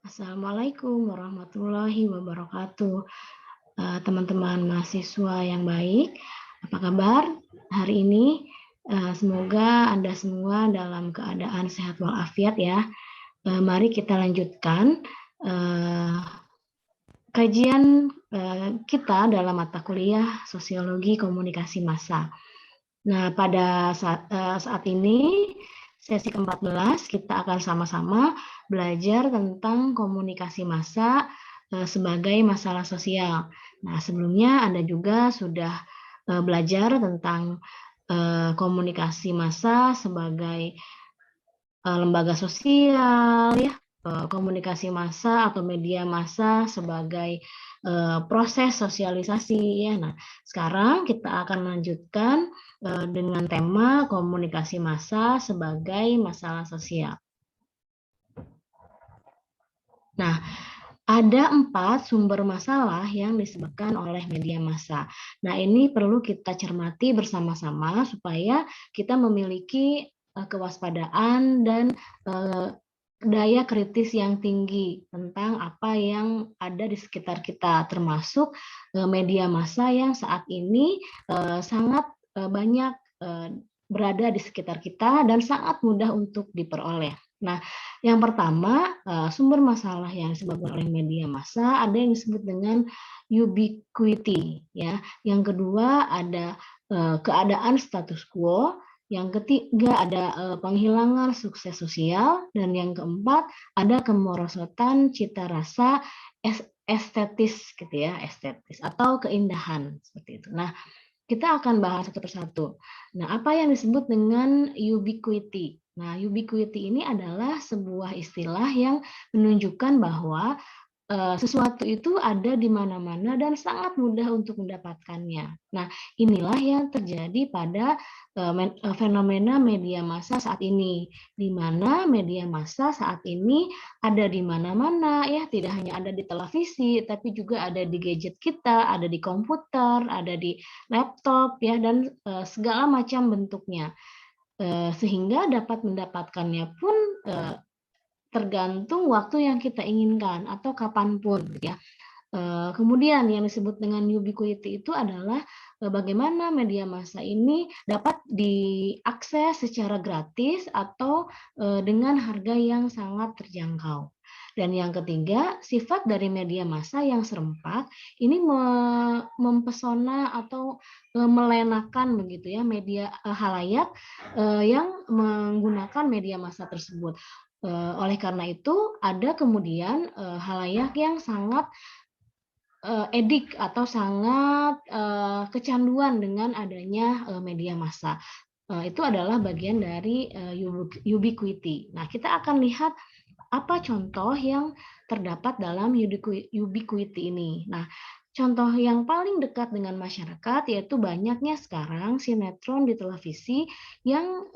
Assalamualaikum warahmatullahi wabarakatuh. Teman-teman mahasiswa yang baik, apa kabar hari ini? Semoga Anda semua dalam keadaan sehat walafiat ya. Mari kita lanjutkan eh, kajian kita dalam mata kuliah Sosiologi Komunikasi Massa. Nah, pada saat ini, sesi ke-14, kita akan sama-sama belajar tentang komunikasi massa sebagai masalah sosial. Nah, sebelumnya Anda juga sudah belajar tentang komunikasi massa sebagai lembaga sosial, ya, komunikasi massa atau media massa sebagai proses sosialisasi, ya. Nah, sekarang kita akan lanjutkan dengan tema komunikasi massa sebagai masalah sosial. Nah, ada 4 sumber masalah yang disebabkan oleh media massa. Nah, ini perlu kita cermati bersama-sama supaya kita memiliki kewaspadaan dan daya kritis yang tinggi tentang apa yang ada di sekitar kita, termasuk media massa yang saat ini sangat banyak berada di sekitar kita dan sangat mudah untuk diperoleh. Nah, yang pertama, sumber masalah yang disebabkan oleh media massa ada yang disebut dengan ubiquity, ya. Yang kedua ada keadaan status quo, yang ketiga ada penghilangan sukses sosial, dan yang keempat ada kemerosotan cita rasa estetis, gitu ya, estetis atau keindahan seperti itu. Nah, kita akan bahas satu persatu. Nah, apa yang disebut dengan ubiquity? Nah, ubiquity ini adalah sebuah istilah yang menunjukkan bahwa sesuatu itu ada di mana-mana dan sangat mudah untuk mendapatkannya. Nah, inilah yang terjadi pada fenomena media massa saat ini, di mana media massa saat ini ada di mana-mana, ya, tidak hanya ada di televisi, tapi juga ada di gadget kita, ada di komputer, ada di laptop, ya, dan segala macam bentuknya. Sehingga dapat mendapatkannya pun tergantung waktu yang kita inginkan atau kapanpun, ya. Kemudian yang disebut dengan ubiquity itu adalah bagaimana media massa ini dapat diakses secara gratis atau dengan harga yang sangat terjangkau. Dan yang ketiga, sifat dari media massa yang serempak ini mempesona atau melenakan begitu ya media halayak yang menggunakan media massa tersebut. Oleh karena itu, ada kemudian halayak yang sangat edik atau sangat kecanduan dengan adanya media massa. Itu adalah bagian dari ubiquity. Nah, kita akan lihat apa contoh yang terdapat dalam ubiquity ini. Nah, contoh yang paling dekat dengan masyarakat yaitu banyaknya sekarang sinetron di televisi yang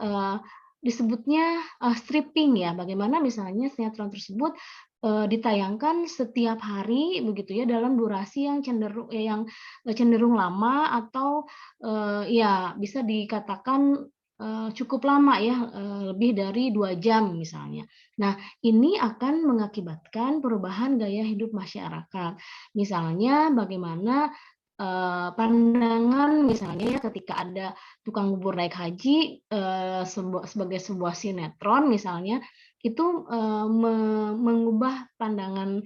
disebutnya stripping, ya. Bagaimana misalnya sinetron tersebut ditayangkan setiap hari begitu ya dalam durasi yang cenderung lama atau ya bisa dikatakan cukup lama ya, lebih dari 2 jam misalnya. Nah, ini akan mengakibatkan perubahan gaya hidup masyarakat. Misalnya bagaimana pandangan misalnya ya ketika ada tukang bubur naik haji sebagai sebuah sinetron misalnya, itu mengubah pandangan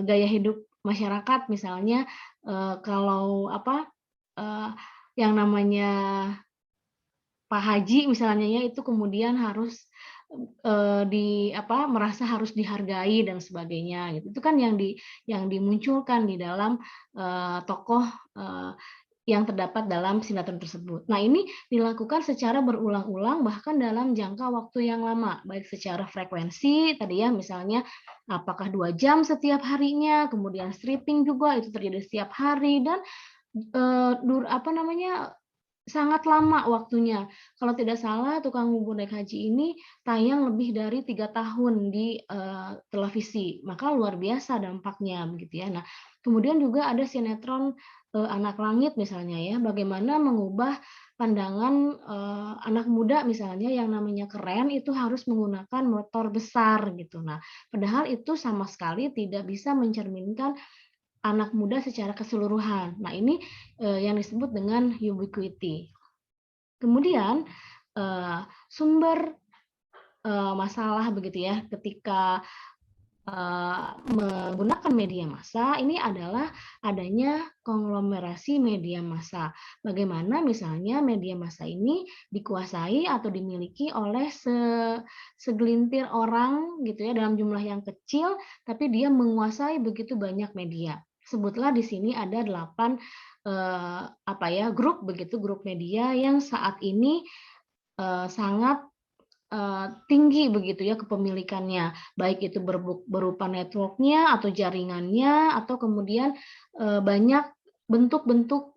gaya hidup masyarakat. Misalnya kalau apa, yang namanya Pak Haji misalnya ya, itu kemudian harus merasa harus dihargai dan sebagainya gitu. Itu kan yang dimunculkan di dalam tokoh yang terdapat dalam sinetron tersebut. Nah, ini dilakukan secara berulang-ulang bahkan dalam jangka waktu yang lama, baik secara frekuensi tadi ya, misalnya apakah 2 jam setiap harinya, kemudian stripping juga itu terjadi setiap hari dan sangat lama waktunya. Kalau tidak salah, Tukang Bubur Naik Haji ini tayang lebih dari 3 tahun di televisi, maka luar biasa dampaknya begitu ya. Nah, kemudian juga ada sinetron Anak Langit misalnya ya, bagaimana mengubah pandangan anak muda misalnya yang namanya keren itu harus menggunakan motor besar gitu. Nah, padahal itu sama sekali tidak bisa mencerminkan anak muda secara keseluruhan. Nah, ini yang disebut dengan ubiquity. Kemudian sumber masalah begitu ya ketika menggunakan media massa ini adalah adanya konglomerasi media massa. Bagaimana misalnya media massa ini dikuasai atau dimiliki oleh segelintir orang gitu ya dalam jumlah yang kecil, tapi dia menguasai begitu banyak media. Sebutlah di sini ada 8 grup begitu, grup media yang saat ini sangat tinggi begitu ya kepemilikannya, baik itu berupa network-nya atau jaringannya atau kemudian banyak bentuk-bentuk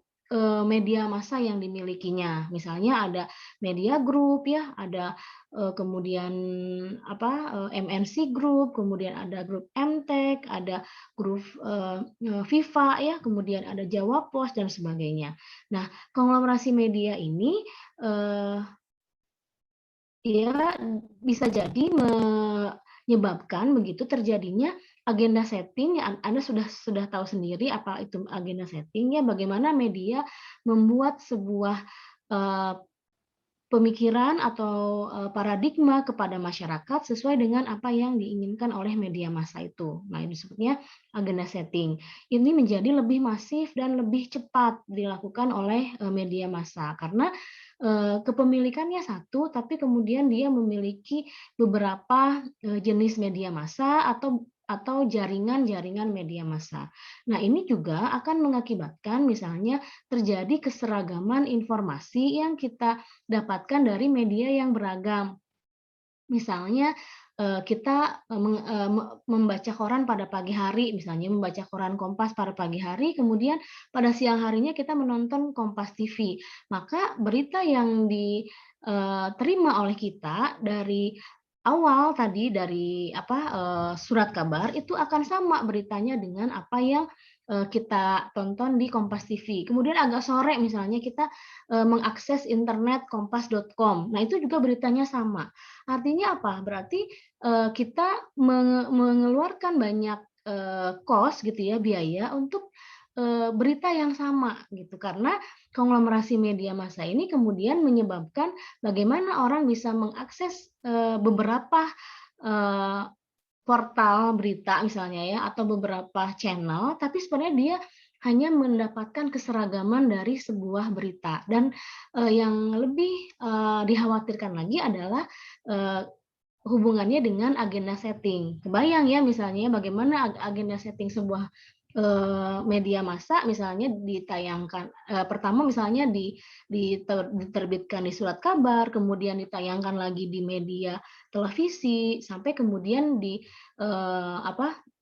media massa yang dimilikinya. Misalnya ada media group ya, ada kemudian MNC Group, kemudian ada grup MTech, ada grup Viva ya, kemudian ada Jawa Pos dan sebagainya. Nah, konglomerasi media ini ya, bisa jadi menyebabkan begitu terjadinya agenda setting, ya Anda sudah tahu sendiri apa itu agenda setting ya, bagaimana media membuat sebuah pemikiran atau paradigma kepada masyarakat sesuai dengan apa yang diinginkan oleh media massa itu. Nah, ini disebutnya agenda setting. Ini menjadi lebih masif dan lebih cepat dilakukan oleh media massa karena kepemilikannya satu, tapi kemudian dia memiliki beberapa jenis media massa atau jaringan-jaringan media massa. Nah, ini juga akan mengakibatkan misalnya terjadi keseragaman informasi yang kita dapatkan dari media yang beragam. Misalnya kita membaca koran pada pagi hari, misalnya membaca koran Kompas pada pagi hari, kemudian pada siang harinya kita menonton Kompas TV. Maka berita yang diterima oleh kita dari awal tadi dari surat kabar itu akan sama beritanya dengan apa yang kita tonton di Kompas TV. Kemudian agak sore misalnya kita mengakses internet kompas.com. Nah, itu juga beritanya sama. Artinya apa? Berarti kita mengeluarkan banyak cost gitu ya, biaya untuk berita yang sama gitu. Karena konglomerasi media massa ini kemudian menyebabkan bagaimana orang bisa mengakses beberapa portal berita misalnya ya atau beberapa channel, tapi sebenarnya dia hanya mendapatkan keseragaman dari sebuah berita. Dan yang lebih dikhawatirkan lagi adalah hubungannya dengan agenda setting. Kebayang ya misalnya bagaimana agenda setting sebuah media massa misalnya ditayangkan pertama misalnya diterbitkan di surat kabar, kemudian ditayangkan lagi di media televisi, sampai kemudian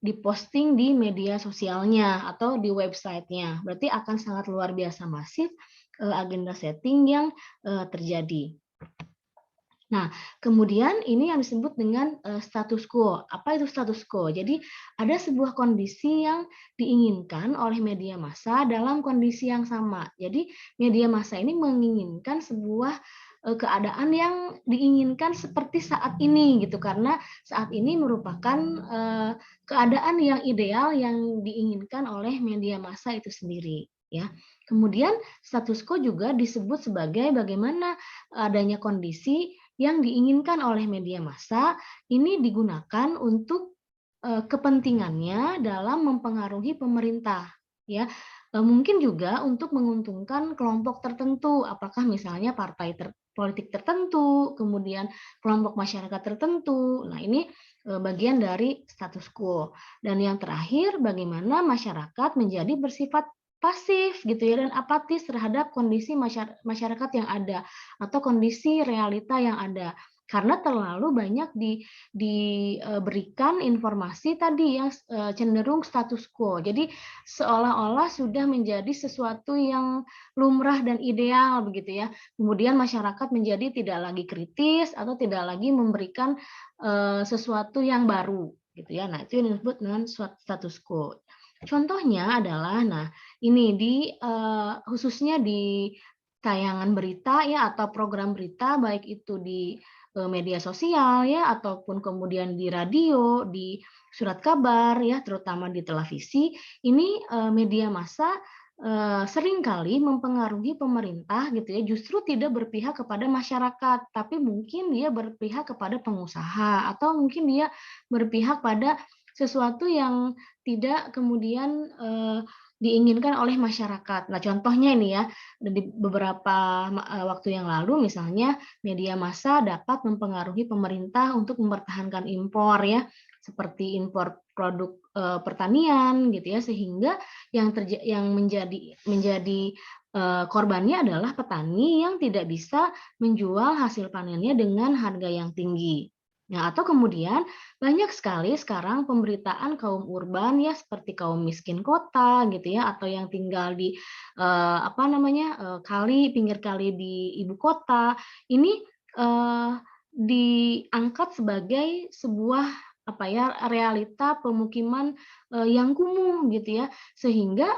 diposting di media sosialnya atau di websitenya. Berarti akan sangat luar biasa masif agenda setting yang terjadi. Nah, kemudian ini yang disebut dengan status quo. Apa itu status quo? Jadi ada sebuah kondisi yang diinginkan oleh media massa dalam kondisi yang sama. Jadi media massa ini menginginkan sebuah keadaan yang diinginkan seperti saat ini gitu, karena saat ini merupakan keadaan yang ideal yang diinginkan oleh media massa itu sendiri. Ya, kemudian status quo juga disebut sebagai bagaimana adanya kondisi yang diinginkan oleh media massa ini digunakan untuk kepentingannya dalam mempengaruhi pemerintah, ya. Mungkin juga untuk menguntungkan kelompok tertentu, apakah misalnya partai politik tertentu, kemudian kelompok masyarakat tertentu. Nah, ini bagian dari status quo. Dan yang terakhir, bagaimana masyarakat menjadi bersifat pasif gitu ya dan apatis terhadap kondisi masyarakat yang ada atau kondisi realita yang ada, karena terlalu banyak diberikan informasi tadi yang cenderung status quo. Jadi seolah-olah sudah menjadi sesuatu yang lumrah dan ideal begitu ya. Kemudian masyarakat menjadi tidak lagi kritis atau tidak lagi memberikan sesuatu yang baru gitu ya. Nah, itu yang disebut dengan status quo. Contohnya adalah, nah ini khususnya di tayangan berita ya atau program berita baik itu di media sosial ya ataupun kemudian di radio, di surat kabar ya terutama di televisi ini media massa seringkali mempengaruhi pemerintah gitu ya justru tidak berpihak kepada masyarakat tapi mungkin dia berpihak kepada pengusaha atau mungkin dia berpihak pada sesuatu yang tidak kemudian diinginkan oleh masyarakat. Nah, contohnya ini ya, di beberapa waktu yang lalu misalnya media massa dapat mempengaruhi pemerintah untuk mempertahankan impor ya, seperti impor produk pertanian gitu ya, sehingga yang menjadi korbannya adalah petani yang tidak bisa menjual hasil panennya dengan harga yang tinggi. Nah, atau kemudian banyak sekali sekarang pemberitaan kaum urban ya seperti kaum miskin kota gitu ya atau yang tinggal di pinggir kali di ibu kota ini diangkat sebagai sebuah realita pemukiman yang kumuh gitu ya sehingga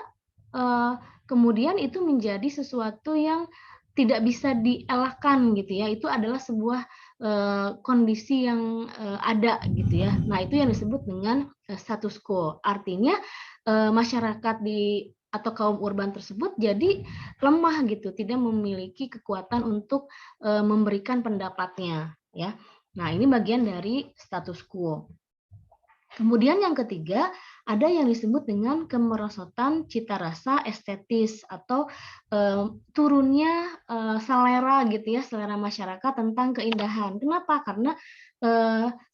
kemudian itu menjadi sesuatu yang tidak bisa dielakkan gitu ya itu adalah sebuah kondisi yang ada gitu ya. Nah, itu yang disebut dengan status quo. Artinya masyarakat atau kaum urban tersebut jadi lemah gitu, tidak memiliki kekuatan untuk memberikan pendapatnya ya. Nah, ini bagian dari status quo. Kemudian yang ketiga, ada yang disebut dengan kemerosotan cita rasa estetis atau turunnya selera gitu ya, selera masyarakat tentang keindahan. Kenapa? Karena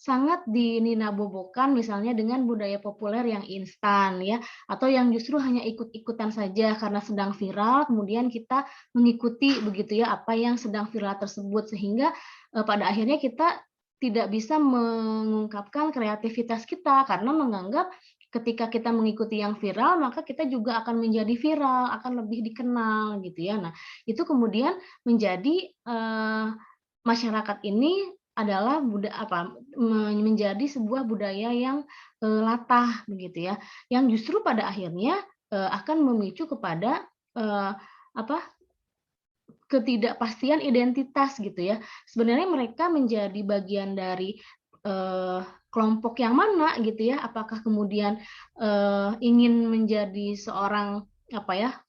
sangat dininabobokan misalnya dengan budaya populer yang instan ya, atau yang justru hanya ikut-ikutan saja karena sedang viral, kemudian kita mengikuti begitu ya apa yang sedang viral tersebut sehingga pada akhirnya kita tidak bisa mengungkapkan kreativitas kita karena menganggap ketika kita mengikuti yang viral maka kita juga akan menjadi viral, akan lebih dikenal gitu ya. Nah, itu kemudian menjadi masyarakat ini adalah menjadi sebuah budaya yang latah begitu ya, yang justru pada akhirnya akan memicu kepada apa ketidakpastian identitas gitu ya. Sebenarnya mereka menjadi bagian dari kelompok yang mana gitu ya. Apakah kemudian ingin menjadi seorang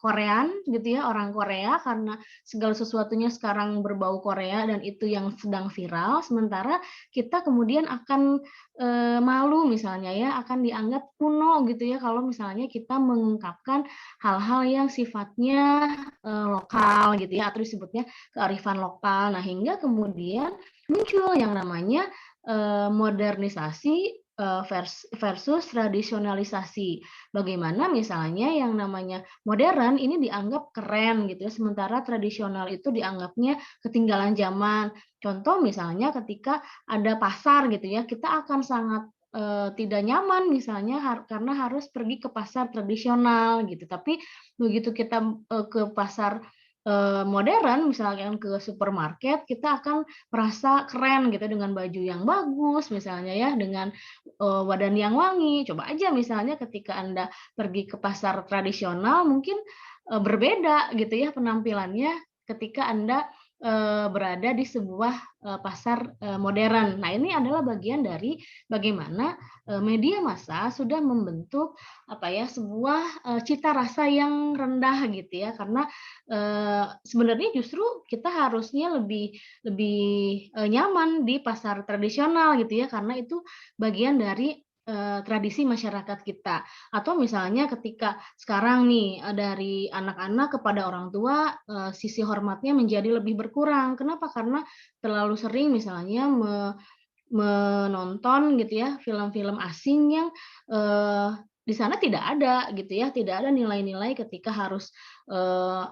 Korean gitu ya, orang Korea karena segala sesuatunya sekarang berbau Korea dan itu yang sedang viral, sementara kita kemudian akan malu misalnya ya, akan dianggap kuno gitu ya kalau misalnya kita mengungkapkan hal-hal yang sifatnya lokal gitu ya atau disebutnya kearifan lokal. Nah, hingga kemudian muncul yang namanya modernisasi versus tradisionalisasi. Bagaimana misalnya yang namanya modern ini dianggap keren gitu ya, sementara tradisional itu dianggapnya ketinggalan zaman. Contoh misalnya ketika ada pasar gitu ya, kita akan sangat tidak nyaman misalnya karena harus pergi ke pasar tradisional gitu. Tapi begitu kita ke pasar modern, misalkan ke supermarket, kita akan merasa keren gitu dengan baju yang bagus, misalnya ya, dengan wadan yang wangi. Coba aja misalnya ketika Anda pergi ke pasar tradisional, mungkin berbeda gitu ya penampilannya ketika Anda berada di sebuah pasar modern. Nah, ini adalah bagian dari bagaimana media massa sudah membentuk sebuah cita rasa yang rendah gitu ya, karena sebenarnya justru kita harusnya lebih lebih nyaman di pasar tradisional gitu ya, karena itu bagian dari tradisi masyarakat kita. Atau misalnya ketika sekarang nih dari anak-anak kepada orang tua sisi hormatnya menjadi lebih berkurang. Kenapa? Karena terlalu sering misalnya menonton gitu ya film-film asing yang di sana tidak ada gitu ya, tidak ada nilai-nilai ketika harus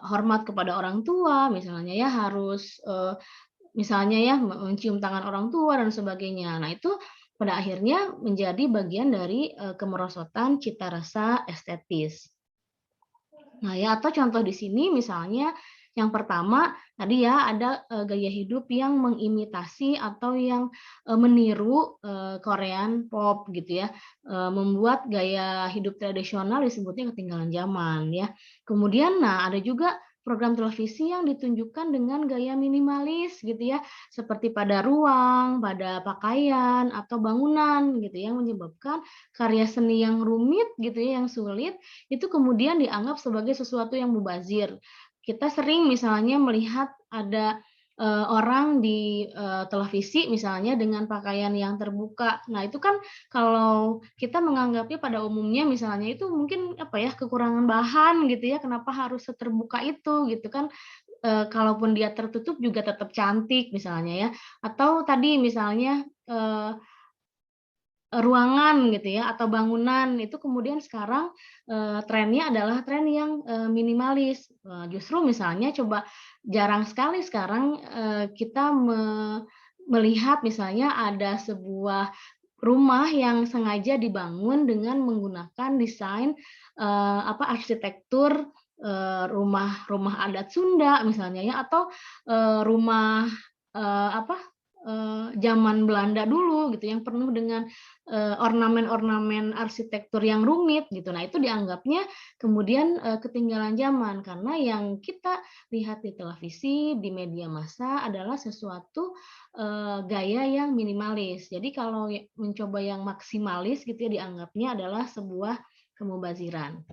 hormat kepada orang tua, misalnya ya harus misalnya ya mencium tangan orang tua dan sebagainya. Nah, itu pada akhirnya menjadi bagian dari kemerosotan cita rasa estetis. Nah ya, atau contoh di sini misalnya yang pertama tadi ya ada gaya hidup yang mengimitasi atau yang meniru Korean pop gitu ya, membuat gaya hidup tradisional disebutnya ketinggalan zaman ya. Kemudian nah ada juga program televisi yang ditunjukkan dengan gaya minimalis gitu ya, seperti pada ruang, pada pakaian, atau bangunan gitu yang menyebabkan karya seni yang rumit gitu ya, yang sulit, itu kemudian dianggap sebagai sesuatu yang mubazir. Kita sering misalnya melihat ada orang di televisi misalnya dengan pakaian yang terbuka. Nah, itu kan kalau kita menganggapnya pada umumnya misalnya itu mungkin apa ya, kekurangan bahan gitu ya, kenapa harus seterbuka itu gitu kan, kalaupun dia tertutup juga tetap cantik misalnya ya. Atau tadi misalnya, ruangan gitu ya atau bangunan itu kemudian sekarang, trennya adalah tren yang, minimalis. Justru misalnya coba jarang sekali sekarang, kita melihat misalnya ada sebuah rumah yang sengaja dibangun dengan menggunakan desain, arsitektur, rumah rumah adat Sunda misalnya ya atau, rumah, zaman Belanda dulu gitu yang penuh dengan, ornamen-ornamen arsitektur yang rumit gitu. Nah itu dianggapnya kemudian, ketinggalan zaman karena yang kita lihat di televisi, di media massa adalah sesuatu, gaya yang minimalis. Jadi kalau mencoba yang maksimalis gitu ya dianggapnya adalah sebuah kemubaziran.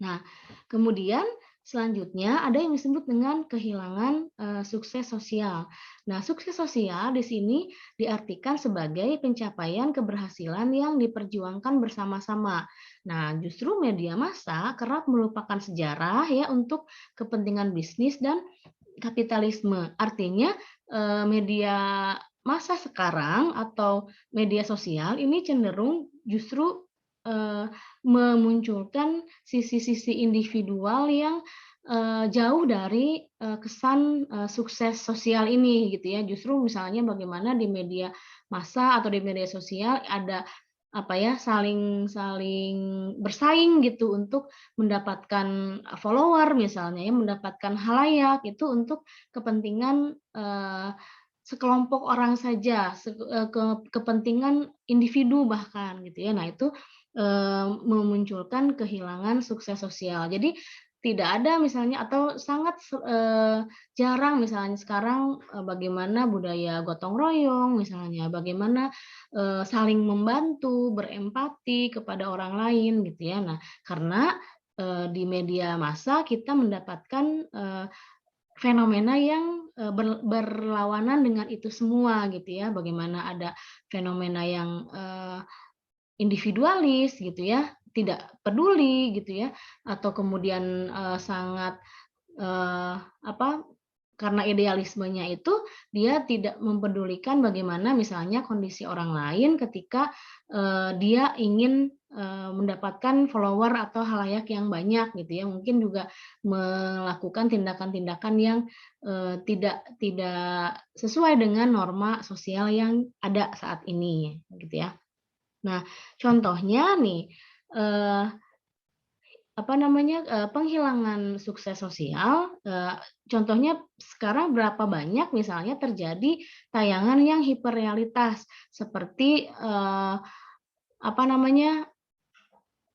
Nah, kemudian selanjutnya ada yang disebut dengan kehilangan, sukses sosial. Nah, sukses sosial di sini diartikan sebagai pencapaian keberhasilan yang diperjuangkan bersama-sama. Nah, justru media massa kerap melupakan sejarah ya untuk kepentingan bisnis dan kapitalisme. Artinya, media massa sekarang atau media sosial ini cenderung justru, memunculkan sisi-sisi individual yang, jauh dari, kesan, sukses sosial ini gitu ya. Justru misalnya bagaimana di media massa atau di media sosial ada, apa ya, saling saling bersaing gitu untuk mendapatkan follower misalnya ya, mendapatkan khalayak itu untuk kepentingan, sekelompok orang saja, kepentingan individu bahkan gitu ya. Nah itu, memunculkan kehilangan sukses sosial. Jadi tidak ada misalnya atau sangat jarang misalnya sekarang, bagaimana budaya gotong royong misalnya, bagaimana, saling membantu, berempati kepada orang lain gitu ya. Nah karena, di media massa kita mendapatkan, fenomena yang, berlawanan dengan itu semua gitu ya, bagaimana ada fenomena yang, individualis gitu ya, tidak peduli gitu ya, atau kemudian, sangat, apa, karena idealismenya itu, dia tidak mempedulikan bagaimana misalnya kondisi orang lain ketika, dia ingin, mendapatkan follower atau khalayak yang banyak gitu ya. Mungkin juga melakukan tindakan-tindakan yang, tidak tidak sesuai dengan norma sosial yang ada saat ini, gitu ya. Nah, contohnya nih, eee penghilangan sukses sosial, contohnya sekarang berapa banyak misalnya terjadi tayangan yang hiperrealitas seperti, apa namanya,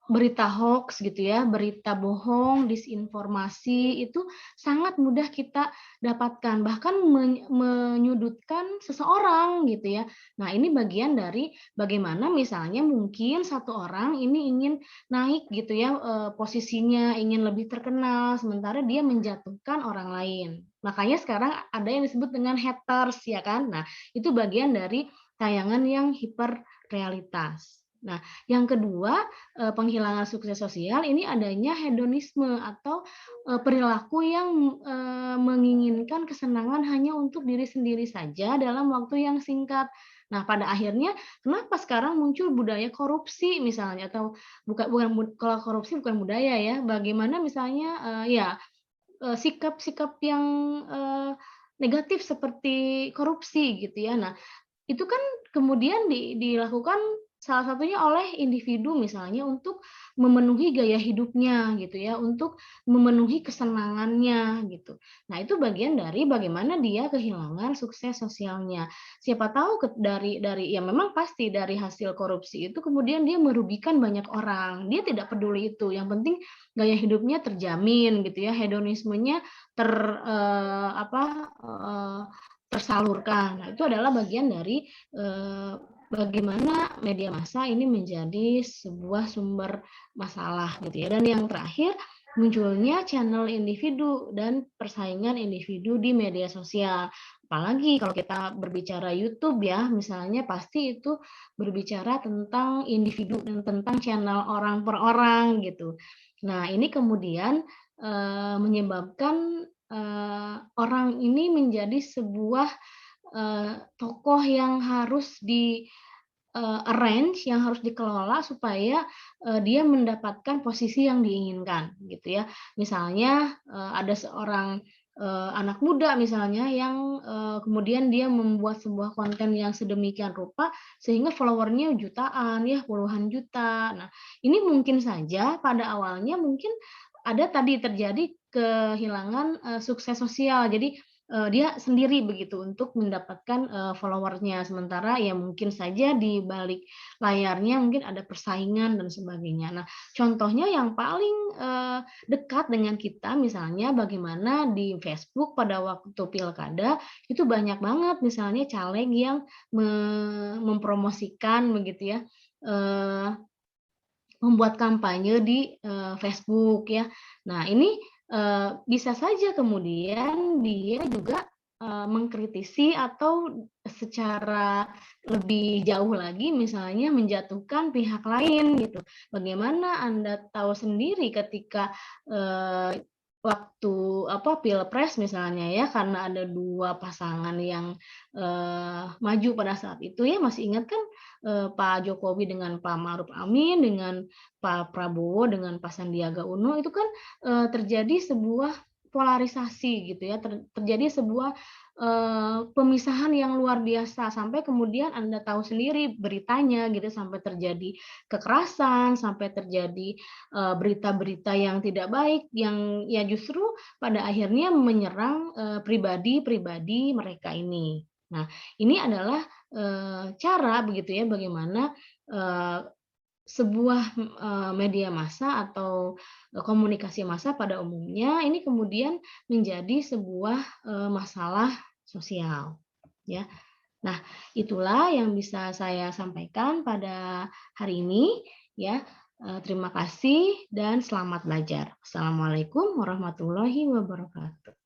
berita hoaks gitu ya, berita bohong, disinformasi, itu sangat mudah kita dapatkan, bahkan menyudutkan seseorang gitu ya. Nah, ini bagian dari bagaimana misalnya mungkin satu orang ini ingin naik gitu ya, posisinya, ingin lebih terkenal, sementara dia menjatuhkan orang lain. Makanya sekarang ada yang disebut dengan haters ya kan. Nah, itu bagian dari tayangan yang hiperrealitas. Nah, yang kedua, penghilangan sukses sosial ini adanya hedonisme atau, perilaku yang, menginginkan kesenangan hanya untuk diri sendiri saja dalam waktu yang singkat. Nah, pada akhirnya kenapa sekarang muncul budaya korupsi misalnya atau kalau korupsi bukan budaya ya, bagaimana misalnya, sikap-sikap yang, negatif seperti korupsi gitu ya. Nah, itu kan kemudian dilakukan salah satunya oleh individu misalnya untuk memenuhi gaya hidupnya gitu ya, untuk memenuhi kesenangannya gitu. Nah, itu bagian dari bagaimana dia kehilangan sukses sosialnya. Siapa tahu dari ya memang pasti dari hasil korupsi itu kemudian dia merugikan banyak orang. Dia tidak peduli itu, yang penting gaya hidupnya terjamin gitu ya, hedonismenya ter apa, tersalurkan. Nah, itu adalah bagian dari, bagaimana media massa ini menjadi sebuah sumber masalah gitu ya. Dan yang terakhir, munculnya channel individu dan persaingan individu di media sosial. Apalagi kalau kita berbicara YouTube ya, misalnya pasti itu berbicara tentang individu dan tentang channel orang per orang gitu. Nah, ini kemudian, menyebabkan, orang ini menjadi sebuah tokoh yang harus arrange, yang harus dikelola supaya, dia mendapatkan posisi yang diinginkan, gitu ya. Misalnya, ada seorang, anak muda misalnya yang, kemudian dia membuat sebuah konten yang sedemikian rupa, sehingga follower-nya jutaan ya, puluhan juta. Nah, ini mungkin saja pada awalnya mungkin ada tadi terjadi kehilangan, sukses sosial. Jadi, dia sendiri begitu untuk mendapatkan, follower-nya. Sementara ya mungkin saja di balik layarnya mungkin ada persaingan dan sebagainya. Nah, contohnya yang paling, dekat dengan kita misalnya bagaimana di Facebook pada waktu pilkada, itu banyak banget misalnya caleg yang mempromosikan begitu ya, eee membuat kampanye di, Facebook ya. Nah ini, bisa saja kemudian dia juga, mengkritisi atau secara lebih jauh lagi misalnya menjatuhkan pihak lain gitu. Bagaimana Anda tahu sendiri ketika, waktu pilpres misalnya ya, karena ada 2 pasangan yang, maju pada saat itu ya, masih ingat kan, Pak Jokowi dengan Pak Ma'ruf Amin, dengan Pak Prabowo dengan Pak Sandiaga Uno itu kan, terjadi sebuah polarisasi gitu ya, terjadi sebuah, pemisahan yang luar biasa sampai kemudian Anda tahu sendiri beritanya gitu, sampai terjadi kekerasan, sampai terjadi, berita-berita yang tidak baik yang ya justru pada akhirnya menyerang, pribadi-pribadi mereka ini. Nah, ini adalah, cara begitu ya bagaimana, eee, sebuah, media massa atau, komunikasi massa pada umumnya ini kemudian menjadi sebuah, masalah sosial, ya. Nah, itulah yang bisa saya sampaikan pada hari ini, ya. Terima kasih dan selamat belajar. Assalamualaikum warahmatullahi wabarakatuh.